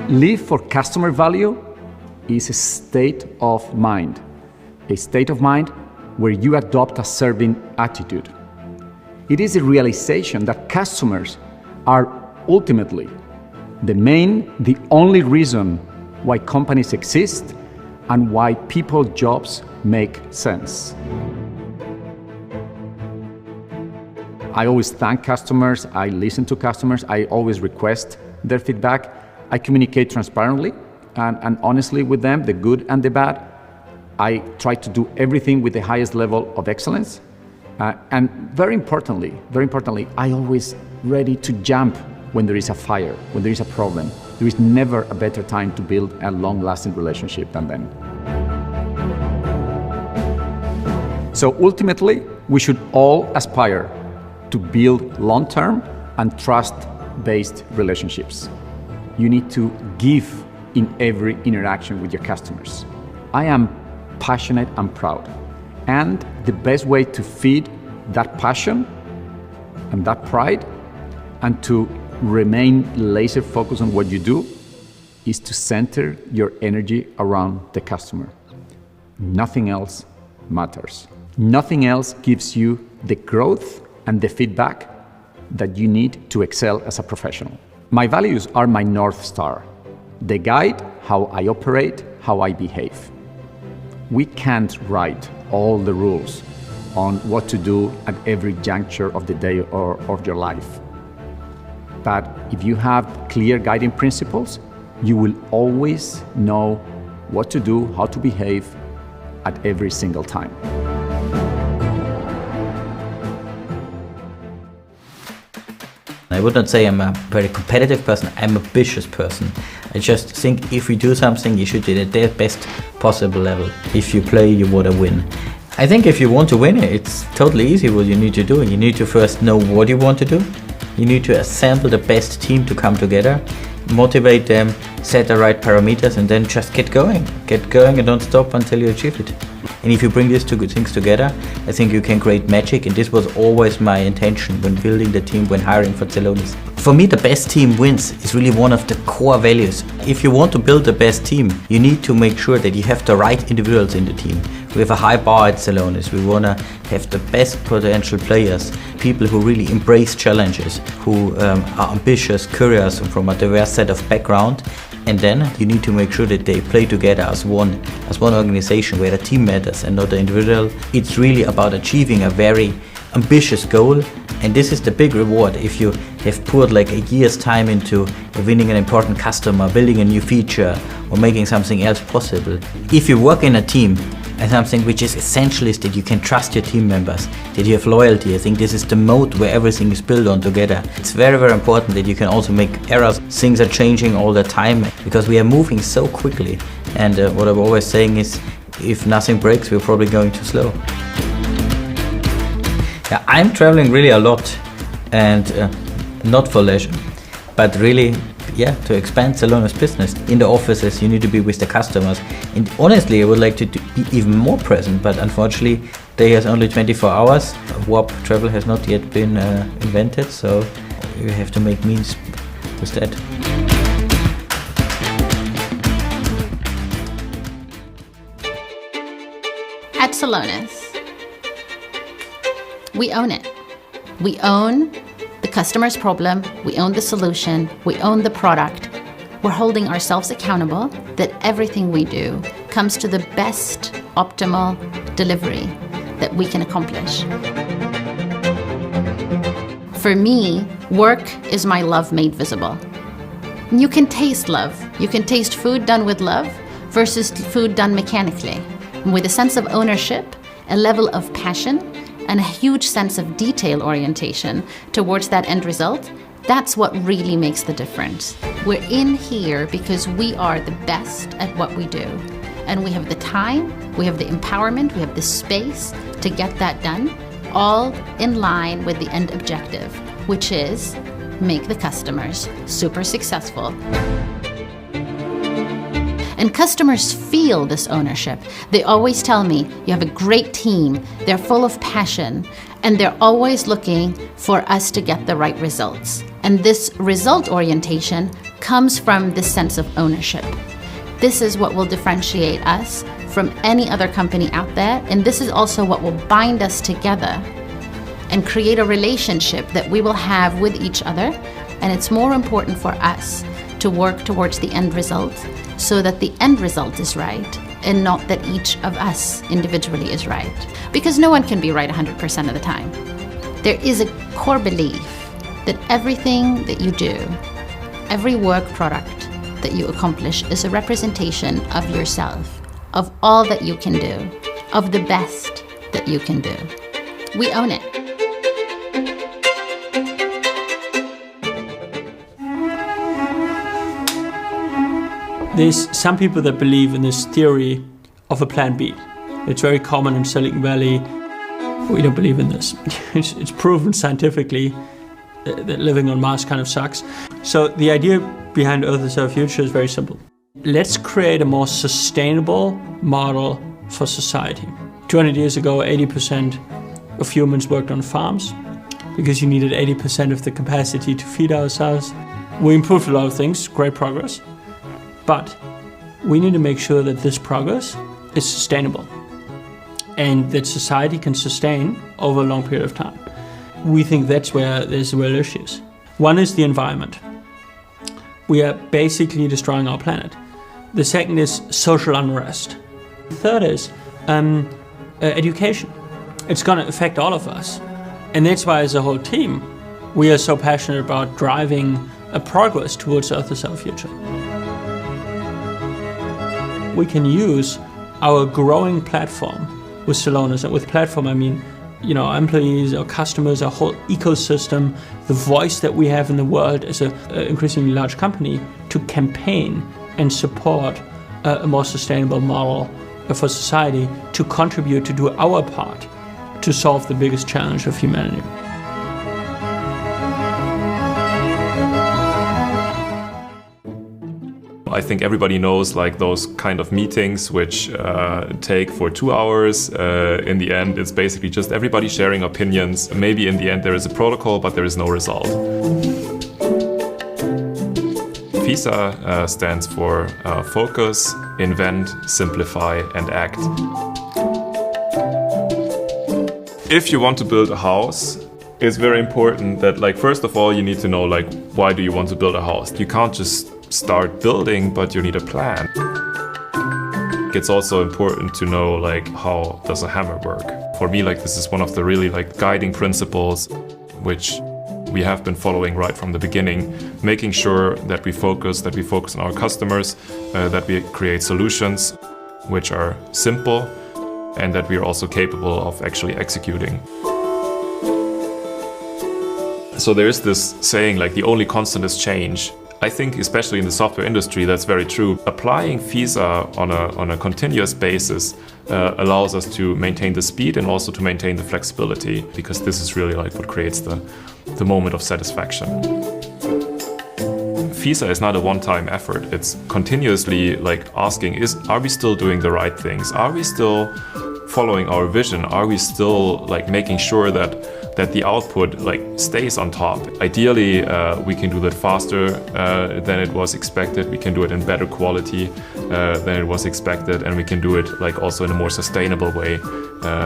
live for customer value is a state of mind. A state of mind where you adopt a serving attitude. It is a realization that customers are ultimately the only reason why companies exist and why people's jobs make sense. I always thank customers, I listen to customers, I always request their feedback. I communicate transparently and honestly with them, the good and the bad. I try to do everything with the highest level of excellence. And very importantly, I always ready to jump when there is a fire, when there is a problem. There is never a better time to build a long-lasting relationship than then. So ultimately, we should all aspire to build long-term and trust-based relationships. You need to give in every interaction with your customers. I am passionate and proud. And the best way to feed that passion and that pride and to remain laser focused on what you do is to center your energy around the customer. Nothing else matters. Nothing else gives you the growth and the feedback that you need to excel as a professional. My values are my North Star. They guide how I operate, how I behave. We can't write all the rules on what to do at every juncture of the day or of your life. But if you have clear guiding principles, you will always know what to do, how to behave at every single time. I would not say I'm a very competitive person, I'm an ambitious person. I just think if we do something, you should do it at the best possible level. If you play, you want to win. I think if you want to win, it's totally easy what you need to do. You need to first know what you want to do. You need to assemble the best team to come together, motivate them, set the right parameters, and then just get going. Get going and don't stop until you achieve it. And if you bring these two good things together, I think you can create magic, and this was always my intention when building the team, when hiring for Celonis. For me, the best team wins is really one of the core values. If you want to build the best team, you need to make sure that you have the right individuals in the team. We have a high bar at Celonis. We want to have the best potential players, people who really embrace challenges, who are ambitious, curious, and from a diverse set of background. And then you need to make sure that they play together as one organization where the team matters and not the individual. It's really about achieving a very ambitious goal, and this is the big reward if you have poured like a year's time into winning an important customer, building a new feature, or making something else possible. If you work in a team, and something which is essential is that you can trust your team members, that you have loyalty. I think this is the mode where everything is built on together. It's very, very important that you can also make errors. Things are changing all the time because we are moving so quickly. And what I'm always saying is, if nothing breaks, we're probably going too slow. Yeah, I'm traveling really a lot, and not for leisure, but really, to expand Celonis business. In the offices, you need to be with the customers. And honestly, I would like to be even more present, but unfortunately, day has only 24 hours. Warp travel has not yet been invented, so you have to make means with that. At Celonis, we own it. We own the customer's problem, we own the solution, we own the product. We're holding ourselves accountable that everything we do comes to the best optimal delivery that we can accomplish. For me, work is my love made visible. You can taste love. You can taste food done with love versus food done mechanically. And with a sense of ownership, a level of passion, and a huge sense of detail orientation towards that end result, that's what really makes the difference. We're in here because we are the best at what we do. And we have the time, we have the empowerment, we have the space to get that done, all in line with the end objective, which is make the customers super successful. And customers feel this ownership. They always tell me, you have a great team, they're full of passion, and they're always looking for us to get the right results. And this result orientation comes from this sense of ownership. This is what will differentiate us from any other company out there, and this is also what will bind us together and create a relationship that we will have with each other. And it's more important for us to work towards the end result so that the end result is right and not that each of us individually is right. Because no one can be right 100% of the time. There is a core belief that everything that you do, every work product that you accomplish is a representation of yourself, of all that you can do, of the best that you can do. We own it. There's some people that believe in this theory of a plan B. It's very common in Silicon Valley. We don't believe in this. It's proven scientifically that living on Mars kind of sucks. So the idea behind Earth is Our Future is very simple. Let's create a more sustainable model for society. 200 years ago, 80% of humans worked on farms because you needed 80% of the capacity to feed ourselves. We improved a lot of things, great progress. But we need to make sure that this progress is sustainable and that society can sustain over a long period of time. We think that's where there's real issues. One is the environment. We are basically destroying our planet. The second is social unrest. The third is education. It's going to affect all of us. And that's why as a whole team, we are so passionate about driving a progress towards Earth is Our Future. We can use our growing platform with Celonis, and with platform I mean, our employees, our customers, our whole ecosystem, the voice that we have in the world as an increasingly large company to campaign and support a more sustainable model for society, to contribute, to do our part to solve the biggest challenge of humanity. I think everybody knows like those kind of meetings which take for 2 hours. In the end, it's basically just everybody sharing opinions. Maybe in the end there is a protocol, but there is no result. FISA stands for Focus, Invent, Simplify, and Act. If you want to build a house, it's very important that, like, first of all, you need to know, like, why do you want to build a house? You can't just start building, but you need a plan. It's also important to know, like, how does a hammer work? For me, like, this is one of the really, like, guiding principles which we have been following right from the beginning, making sure that we focus on our customers, that we create solutions which are simple and that we are also capable of actually executing. So there is this saying, like, the only constant is change. I think especially in the software industry, that's very true. Applying FISA on a continuous basis allows us to maintain the speed and also to maintain the flexibility, because this is really like what creates the moment of satisfaction. FISA is not a one-time effort. It's continuously like asking, are we still doing the right things? Are we still following our vision? Are we still like making sure that the output like stays on top? Ideally, we can do that faster than it was expected. We can do it in better quality than it was expected, and we can do it like also in a more sustainable way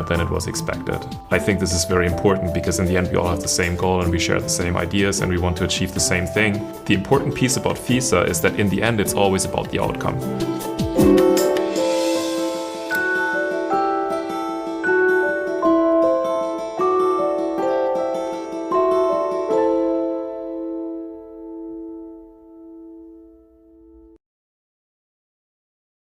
than it was expected. I think this is very important because in the end we all have the same goal and we share the same ideas and we want to achieve the same thing. The important piece about FISA is that in the end it's always about the outcome.